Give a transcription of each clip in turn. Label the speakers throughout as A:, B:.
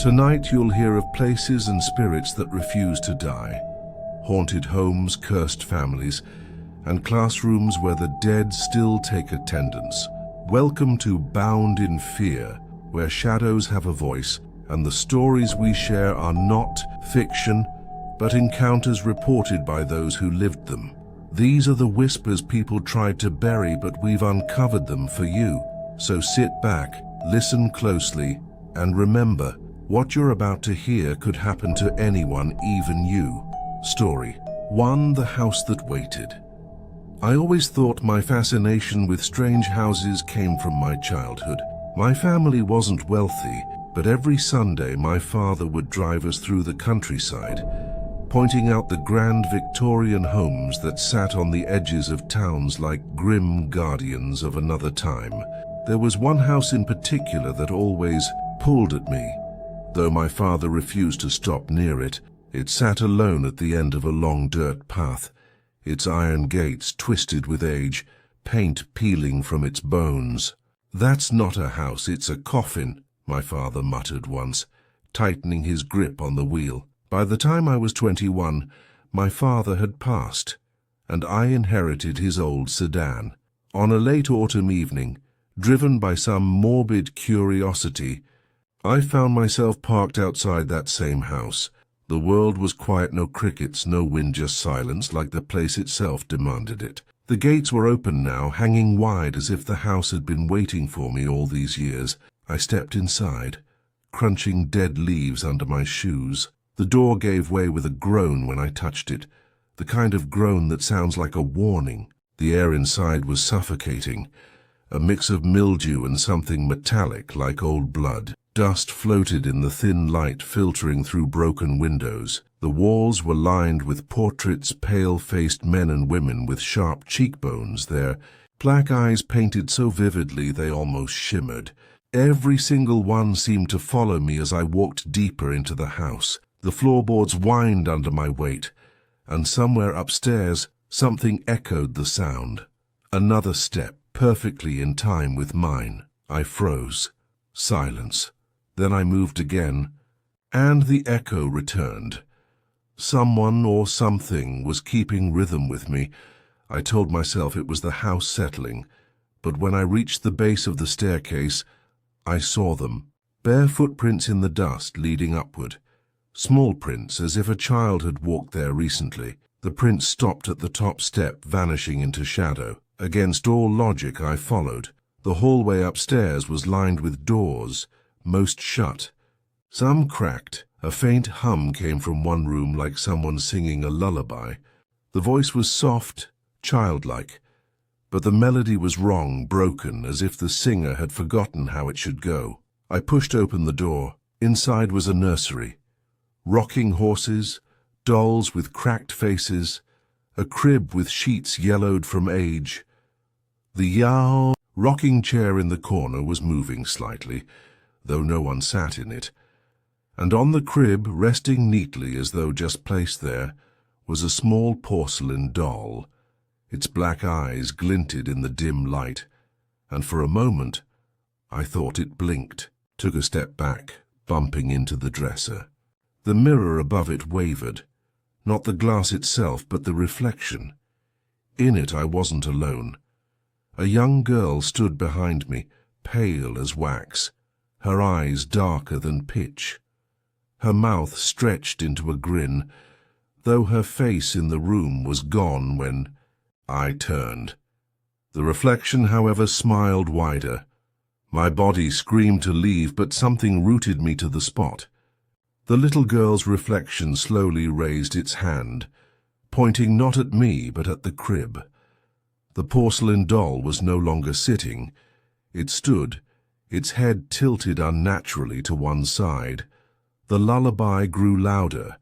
A: Tonight you'll hear of places and spirits that refuse to die, haunted homes, cursed families, and classrooms where the dead still take attendance. Welcome to Bound in Fear, where shadows have a voice and the stories we share are not fiction, but encounters reported by those who lived them. These are the whispers people tried to bury, but we've uncovered them for you. So sit back, listen closely, and remember, what you're about to hear could happen to anyone, even you. Story 1. The House That Waited. I always thought my fascination with strange houses came from my childhood. My family wasn't wealthy, but every Sunday my father would drive us through the countryside, pointing out the grand Victorian homes that sat on the edges of towns like grim guardians of another time. There was one house in particular that always pulled at me. Though my father refused to stop near it, it sat alone at the end of a long dirt path, its iron gates twisted with age, paint peeling from its bones. "That's not a house, it's a coffin," my father muttered once, tightening his grip on the wheel. By the time I was 21, my father had passed, and I inherited his old sedan. On a late autumn evening, driven by some morbid curiosity, I found myself parked outside that same house. The world was quiet, no crickets, no wind, just silence, like the place itself demanded it. The gates were open now, hanging wide as if the house had been waiting for me all these years. I stepped inside, crunching dead leaves under my shoes. The door gave way with a groan when I touched it, the kind of groan that sounds like a warning. The air inside was suffocating, a mix of mildew and something metallic like old blood. Dust floated in the thin light filtering through broken windows. The walls were lined with portraits, pale-faced men and women with sharp cheekbones, their black eyes painted so vividly they almost shimmered. Every single one seemed to follow me as I walked deeper into the house. The floorboards whined under my weight, and somewhere upstairs something echoed the sound. Another step, perfectly in time with mine. I froze. Silence. Then I moved again, and the echo returned. Someone or something was keeping rhythm with me. I told myself it was the house settling, but when I reached the base of the staircase, I saw them. Bare footprints in the dust leading upward. Small prints, as if a child had walked there recently. The prints stopped at the top step, vanishing into shadow. Against all logic, I followed. The hallway upstairs was lined with doors, most shut. Some cracked. A faint hum came from one room like someone singing a lullaby. The voice was soft, childlike, but the melody was wrong, broken, as if the singer had forgotten how it should go. I pushed open the door. Inside was a nursery. Rocking horses, dolls with cracked faces, a crib with sheets yellowed from age. The rocking chair in the corner was moving slightly, though no one sat in it, and on the crib, resting neatly as though just placed there, was a small porcelain doll. Its black eyes glinted in the dim light, and for a moment I thought it blinked. Took a step back, bumping into the dresser. The mirror above it wavered, not the glass itself, but the reflection. In it I wasn't alone. A young girl stood behind me, pale as wax, her eyes darker than pitch. Her mouth stretched into a grin, though her face in the room was gone when I turned. The reflection, however, smiled wider. My body screamed to leave, but something rooted me to the spot. The little girl's reflection slowly raised its hand, pointing not at me but at the crib. The porcelain doll was no longer sitting. It stood, its head tilted unnaturally to one side. The lullaby grew louder,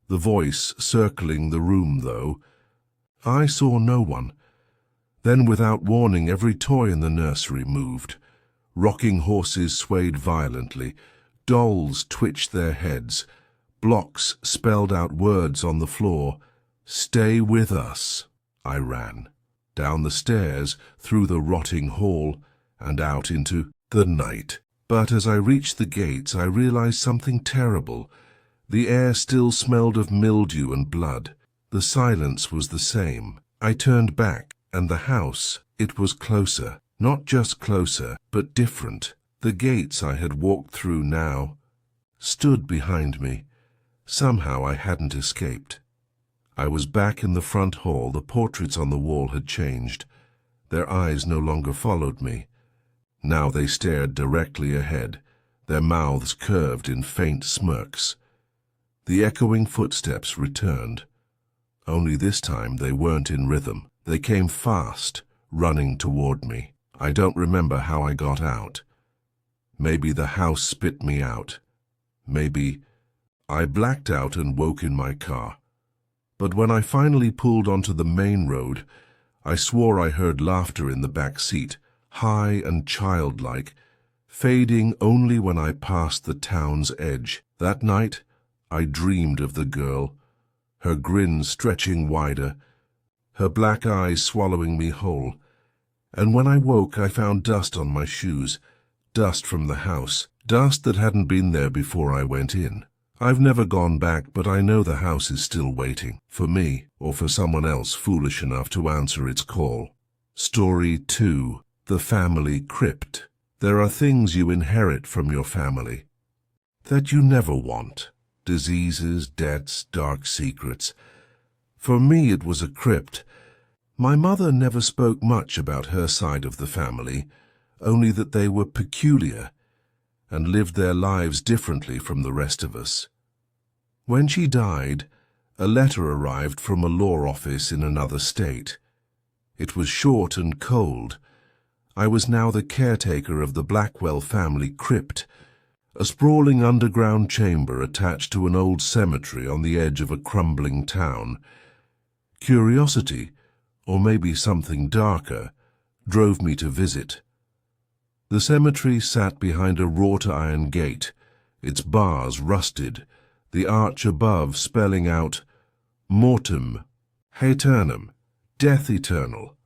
A: the voice circling the room, though. I saw no one. Then, without warning, every toy in the nursery moved. Rocking horses swayed violently. Dolls twitched their heads. Blocks spelled out words on the floor. "Stay with us." I ran. Down the stairs, through the rotting hall, and out into the night. But as I reached the gates, I realized something terrible. The air still smelled of mildew and blood. The silence was the same. I turned back, and the house, it was closer. Not just closer, but different. The gates I had walked through now stood behind me. Somehow I hadn't escaped. I was back in the front hall. The portraits on the wall had changed. Their eyes no longer followed me. Now they stared directly ahead, their mouths curved in faint smirks. The echoing footsteps returned. Only this time they weren't in rhythm. They came fast, running toward me. I don't remember how I got out. Maybe the house spit me out. Maybe I blacked out and woke in my car. But when I finally pulled onto the main road, I swore I heard laughter in the back seat, high and childlike, fading only when I passed the town's edge. That night, I dreamed of the girl, her grin stretching wider, her black eyes swallowing me whole. And when I woke, I found dust on my shoes, dust from the house, dust that hadn't been there before I went in. I've never gone back, but I know the house is still waiting, for me or for someone else foolish enough to answer its call. Story 2. The Family Crypt. There are things you inherit from your family that you never want. Diseases, debts, dark secrets. For me it was a crypt. My mother never spoke much about her side of the family, only that they were peculiar and lived their lives differently from the rest of us. When she died, a letter arrived from a law office in another state. It was short and cold. I was now the caretaker of the Blackwell family crypt, a sprawling underground chamber attached to an old cemetery on the edge of a crumbling town. Curiosity, or maybe something darker, drove me to visit. The cemetery sat behind a wrought-iron gate, its bars rusted, the arch above spelling out Mortem, Haeternum, Death Eternal.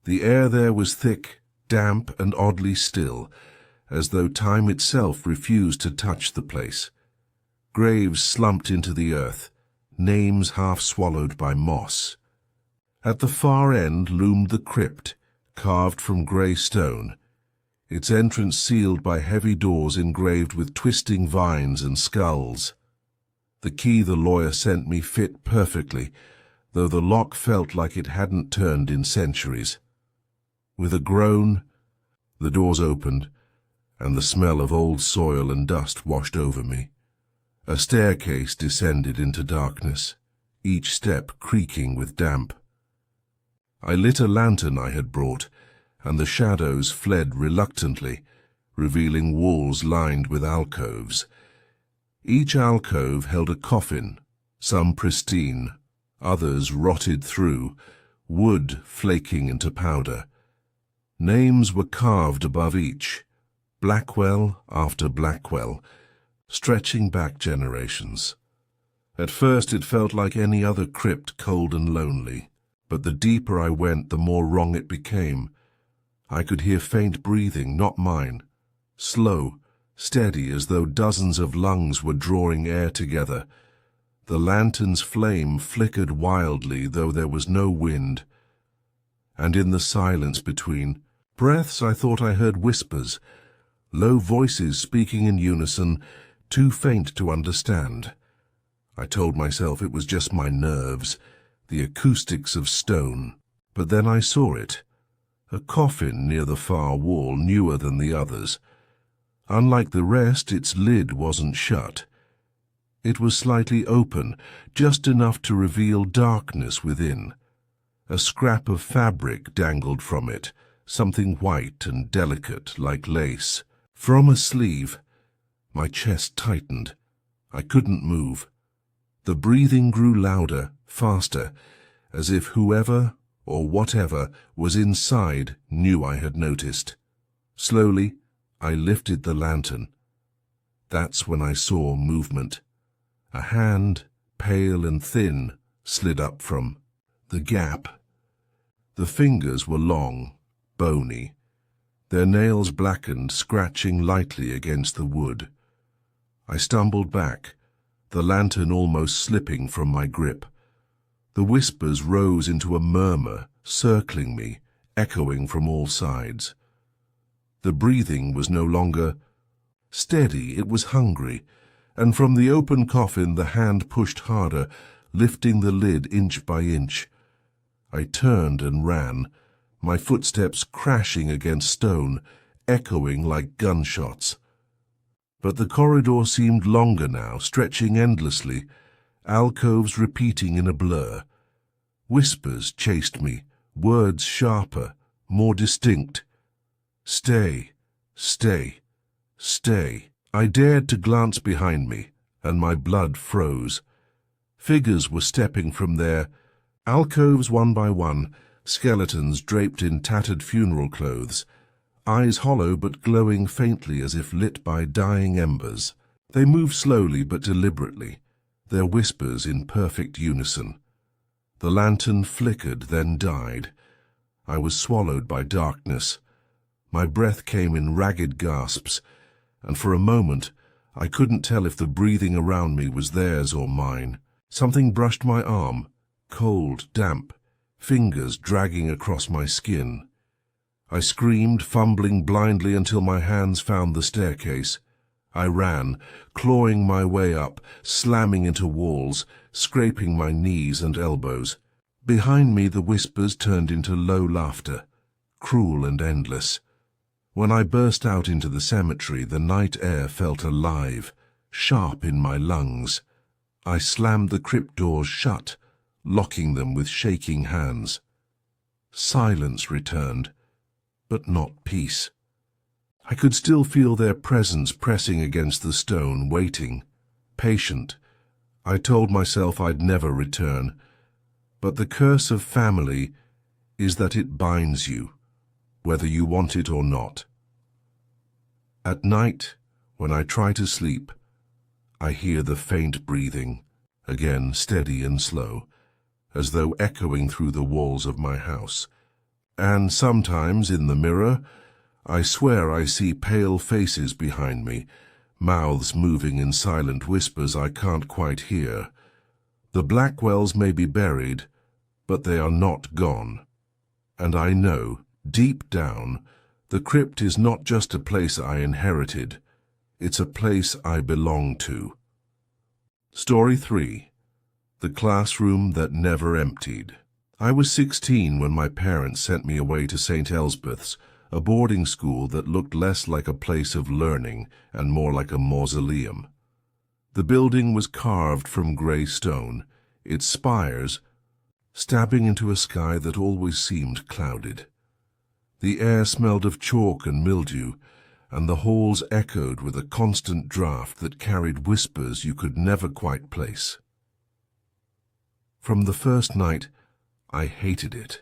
A: The air there was thick, damp, and oddly still, as though time itself refused to touch the place. Graves slumped into the earth, names half swallowed by moss. At the far end loomed the crypt, carved from grey stone, its entrance sealed by heavy doors engraved with twisting vines and skulls. The key the lawyer sent me fit perfectly, though the lock felt like it hadn't turned in centuries. With a groan, the doors opened, and the smell of old soil and dust washed over me. A staircase descended into darkness, each step creaking with damp. I lit a lantern I had brought, and the shadows fled reluctantly, revealing walls lined with alcoves. Each alcove held a coffin, some pristine, others rotted through, wood flaking into powder. Names were carved above each, Blackwell after Blackwell, stretching back generations. At first it felt like any other crypt, cold and lonely, but the deeper I went, the more wrong it became. I could hear faint breathing, not mine, slow, steady, as though dozens of lungs were drawing air together. The lantern's flame flickered wildly, though there was no wind. And in the silence between breaths, I thought I heard whispers, low voices speaking in unison, too faint to understand. I told myself it was just my nerves, the acoustics of stone. But then I saw it. A coffin near the far wall, newer than the others. Unlike the rest, its lid wasn't shut. It was slightly open, just enough to reveal darkness within. A scrap of fabric dangled from it, something white and delicate like lace. From a sleeve, my chest tightened. I couldn't move. The breathing grew louder, faster, as if whoever or whatever was inside knew I had noticed. Slowly, I lifted the lantern. That's when I saw movement. A hand, pale and thin, slid up from the gap. The fingers were long, bony. their nails blackened, scratching lightly against the wood. I stumbled back, the lantern almost slipping from my grip. The whispers rose into a murmur, circling me, echoing from all sides. The breathing was no longer steady, it was hungry, and from the open coffin the hand pushed harder, lifting the lid inch by inch. I turned and ran, my footsteps crashing against stone, echoing like gunshots. But the corridor seemed longer now, stretching endlessly, alcoves repeating in a blur. Whispers chased me, words sharper, more distinct. Stay, stay, stay. I dared to glance behind me, and my blood froze. Figures were stepping from their alcoves one by one, skeletons draped in tattered funeral clothes, eyes hollow but glowing faintly as if lit by dying embers. They moved slowly but deliberately, their whispers in perfect unison. The lantern flickered, then died. I was swallowed by darkness. My breath came in ragged gasps, and for a moment I couldn't tell if the breathing around me was theirs or mine. Something brushed my arm, cold, damp, fingers dragging across my skin. I screamed, fumbling blindly until my hands found the staircase. I ran, clawing my way up, slamming into walls, scraping my knees and elbows. Behind me the whispers turned into low laughter, cruel and endless. When I burst out into the cemetery, the night air felt alive, sharp in my lungs. I slammed the crypt doors shut, locking them with shaking hands. Silence returned, but not peace. I could still feel their presence pressing against the stone, waiting, patient. I told myself I'd never return, but the curse of family is that it binds you, whether you want it or not. At night, when I try to sleep, I hear the faint breathing, again steady and slow, as though echoing through the walls of my house. And sometimes, in the mirror, I swear I see pale faces behind me, mouths moving in silent whispers I can't quite hear. The Blackwells may be buried, but they are not gone. And I know, deep down, the crypt is not just a place I inherited, it's a place I belong to. Story 3. The Classroom That Never Emptied. I was 16 when my parents sent me away to St. Elsbeth's, a boarding school that looked less like a place of learning and more like a mausoleum. The building was carved from grey stone, its spires stabbing into a sky that always seemed clouded. The air smelled of chalk and mildew, and the halls echoed with a constant draught that carried whispers you could never quite place. From the first night, I hated it.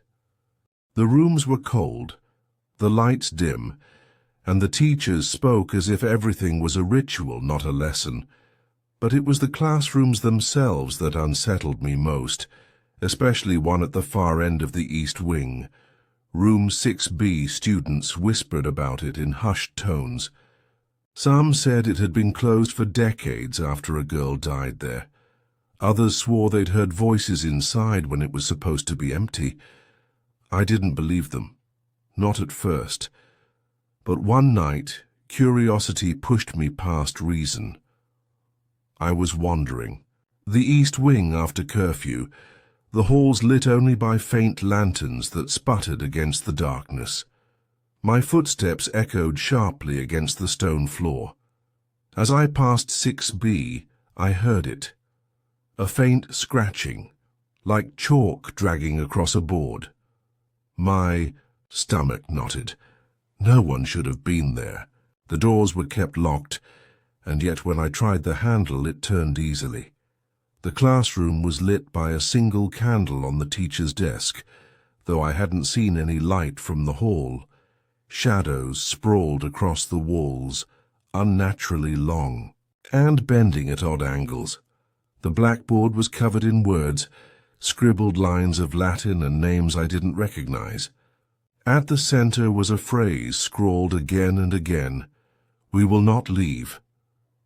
A: The rooms were cold, the lights dim, and the teachers spoke as if everything was a ritual, not a lesson. But it was the classrooms themselves that unsettled me most, especially one at the far end of the East Wing. Room 6B students whispered about it in hushed tones. Some said it had been closed for decades after a girl died there. Others swore they'd heard voices inside when it was supposed to be empty. I didn't believe them. Not at first. But one night, curiosity pushed me past reason. I was wandering. The East Wing after curfew, the halls lit only by faint lanterns that sputtered against the darkness. My footsteps echoed sharply against the stone floor. As I passed 6B, I heard it. A faint scratching, like chalk dragging across a board. My stomach knotted. No one should have been there. The doors were kept locked, and yet when I tried the handle, it turned easily. The classroom was lit by a single candle on the teacher's desk, though I hadn't seen any light from the hall. Shadows sprawled across the walls, unnaturally long, and bending at odd angles. The blackboard was covered in words, scribbled lines of Latin and names I didn't recognize. At the center was a phrase scrawled again and again: "We will not leave."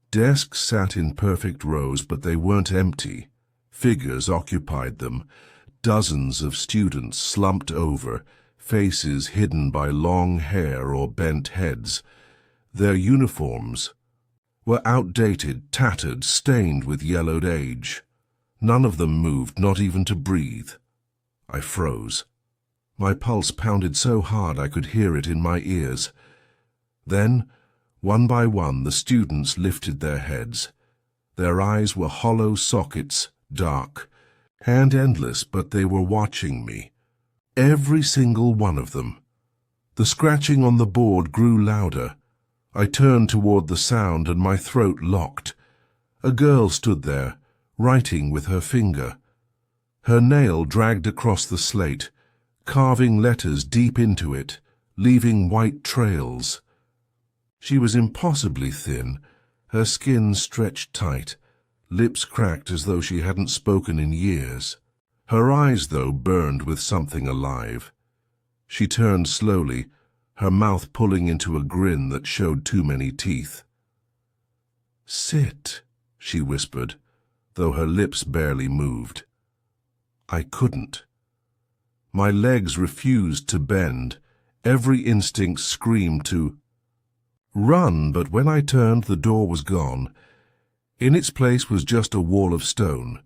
A: Desks sat in perfect rows, but they weren't empty. Figures occupied them. Dozens of students slumped over, faces hidden by long hair or bent heads. Their uniforms were outdated, tattered, stained with yellowed age. None of them moved, not even to breathe. I froze. My pulse pounded so hard I could hear it in my ears. Then, one by one, the students lifted their heads. Their eyes were hollow sockets, dark, and endless, but they were watching me. Every single one of them. The scratching on the board grew louder. I turned toward the sound and my throat locked. A girl stood there, writing with her finger. Her nail dragged across the slate, carving letters deep into it, leaving white trails. She was impossibly thin, her skin stretched tight, lips cracked as though she hadn't spoken in years. Her eyes, though, burned with something alive. She turned slowly, her mouth pulling into a grin that showed too many teeth. "Sit," she whispered, though her lips barely moved. I couldn't. My legs refused to bend. Every instinct screamed to run, but when I turned, the door was gone. In its place was just a wall of stone.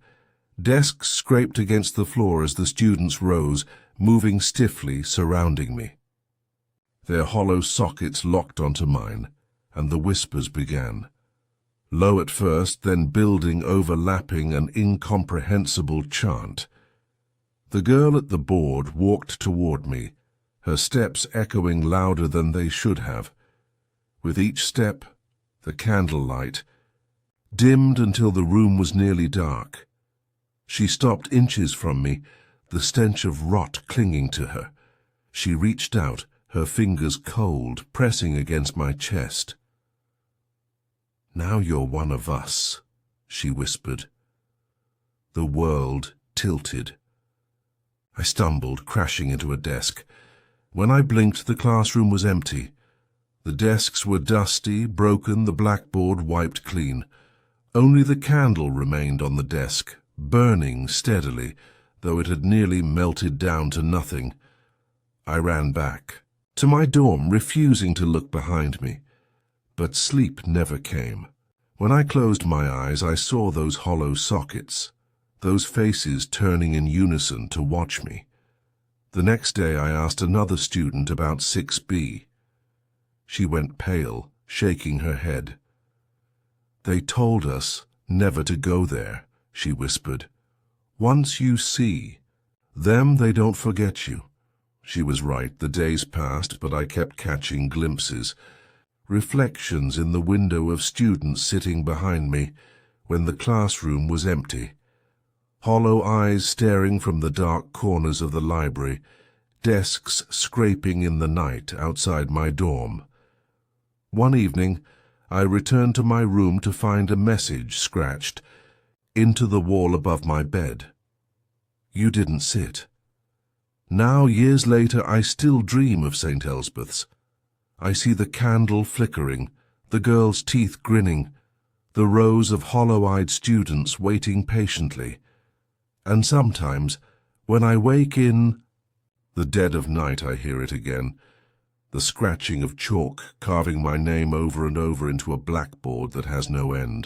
A: Desks scraped against the floor as the students rose, moving stiffly, surrounding me. Their hollow sockets locked onto mine, and the whispers began. Low at first, then building, overlapping, an incomprehensible chant. The girl at the board walked toward me, her steps echoing louder than they should have. With each step, the candlelight dimmed until the room was nearly dark. She stopped inches from me, the stench of rot clinging to her. She reached out, her fingers cold, pressing against my chest. "Now you're one of us," she whispered. The world tilted. I stumbled, crashing into a desk. When I blinked, the classroom was empty. The desks were dusty, broken, the blackboard wiped clean. Only the candle remained on the desk, burning steadily, though it had nearly melted down to nothing. I ran back to my dorm, refusing to look behind me. But sleep never came. When I closed my eyes, I saw those hollow sockets, those faces turning in unison to watch me. The next day I asked another student about 6B. She went pale, shaking her head. "They told us never to go there," she whispered. "Once you see them, they don't forget you." She was right. The days passed, but I kept catching glimpses, reflections in the window of students sitting behind me when the classroom was empty. Hollow eyes staring from the dark corners of the library, desks scraping in the night outside my dorm. One evening, I returned to my room to find a message scratched into the wall above my bed. "You didn't sit." Now, years later, I still dream of St. Elspeth's. I see the candle flickering, the girls' teeth grinning, the rows of hollow-eyed students waiting patiently. And sometimes, when I wake in the dead of night, I hear it again, the scratching of chalk carving my name over and over into a blackboard that has no end.